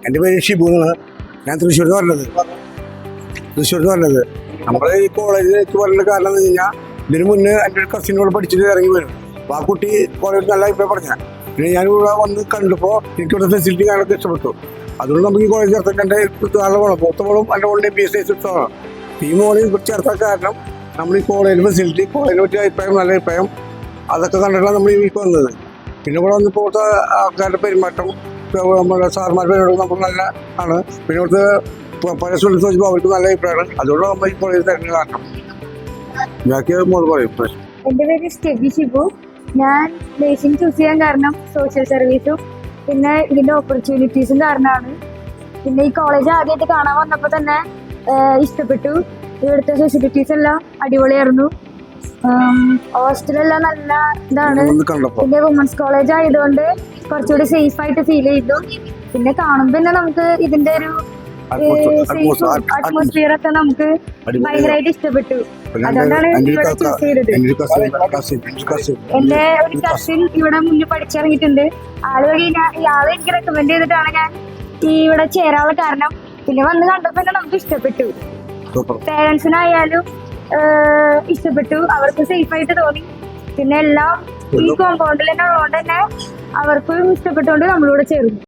എൻ്റെ പേര് ഷിബു എന്നാണ്. ഞാൻ തൃശ്ശൂരിൽ നിന്ന് പറഞ്ഞത്. നമ്മുടെ ഈ കോളേജിലേക്ക് പറയുന്ന കാരണം എന്ന് കഴിഞ്ഞാൽ ഇതിന് മുന്നേ എൻ്റെ ഒരു കസിനോട് പഠിച്ചിട്ട് ഇറങ്ങി വരും. അപ്പോൾ ആ കുട്ടി കോളേജിൽ നല്ല അഭിപ്രായം പറഞ്ഞാൽ പിന്നെ ഞാനിവിടെ വന്ന് കണ്ടപ്പോൾ എനിക്കിവിടെ ഫെസിലിറ്റി കാണാനൊക്കെ ഇഷ്ടപ്പെട്ടു. അതുകൊണ്ട് നമുക്ക് ഈ കോളേജ് ചേർത്താൻ എൻ്റെ നല്ല ഗുണം. മൂത്തവളും എൻ്റെ മോളിൻ്റെ PhD ഇഷ്ടമാണ്. ഈ മോളിൽ ചേർത്താൻ കാരണം നമ്മൾ ഈ കോളേജിൽ ഫെസിലിറ്റി, കോളേജിനെ പറ്റിയ അഭിപ്രായം, നല്ല അഭിപ്രായം അതൊക്കെ കണ്ടിട്ടാണ് നമ്മൾ ഈ വീക്ക് വന്നത്. പിന്നെ ഇവിടെ വന്നപ്പോൾ ഇവിടുത്തെ ആൾക്കാരുടെ പെരുമാറ്റം, നമ്മുടെ സാർമാരുടെ പെരുമാറ്റം നമുക്ക് നല്ല ആണ്. പിന്നെ ഇവിടുത്തെ പല സ്റ്റുഡൻസ് വെച്ചപ്പോൾ അവർക്ക് നല്ല അഭിപ്രായമാണ്. അതുകൊണ്ട് നമ്മൾ ഈ കോളേജ് തിരഞ്ഞു കാരണം ഇതാക്കിയ മോൾ പറയും. എൻ്റെ പേര് സ്റ്റെബി ഷിബു. ഞാൻ നേഴ്സിംഗ് ചൂസ് ചെയ്യാൻ കാരണം സോഷ്യൽ സർവീസും പിന്നെ ഇതിൻ്റെ ഓപ്പർച്യൂണിറ്റീസും കാരണമാണ്. പിന്നെ ഈ കോളേജ് ആദ്യമായിട്ട് കാണാൻ വന്നപ്പോൾ തന്നെ ഇഷ്ടപ്പെട്ടു. ഇവിടുത്തെ ഫെസിലിറ്റീസ് എല്ലാം അടിപൊളിയായിരുന്നു. ഹോസ്റ്റലെല്ലാം നല്ല ഇതാണ്. പിന്നെ വുമൻസ് കോളേജ് ആയതുകൊണ്ട് കുറച്ചുകൂടി സേഫ് ആയിട്ട് ഫീൽ ചെയ്തു. പിന്നെ കാണുമ്പോൾ തന്നെ നമുക്ക് ഇതിന്റെ ഒരു അറ്റ്മോസ്ഫിയർ ഒക്കെ നമുക്ക് ഭയങ്കരമായിട്ട് ഇഷ്ടപ്പെട്ടു. അതുകൊണ്ടാണ് ഇവിടെ ചൂസ് ചെയ്തത്. എന്റെ ഒരു കസിൻ ഇവിടെ മുന്നിൽ പഠിച്ചിറങ്ങിയിട്ടുണ്ട്. ആള് എനിക്ക് റെക്കമെൻഡ് ചെയ്തിട്ടാണ് ഞാൻ ഈ ഇവിടെ ചേരാനുള്ള കാരണം. പിന്നെ വന്ന് കണ്ടപ്പോൾ തന്നെ നമുക്ക് ഇഷ്ടപ്പെട്ടു. പേരൻസിനായാലും ഇഷ്ടപ്പെട്ടു. അവർക്ക് സേഫ് ആയിട്ട് തോന്നി. പിന്നെ എല്ലാം ഈ കോമ്പൗണ്ടിൽ തന്നെ ഉള്ളതുകൊണ്ട് തന്നെ അവർക്കും ഇഷ്ടപ്പെട്ടുകൊണ്ട് നമ്മളിവിടെ ചേർന്നു.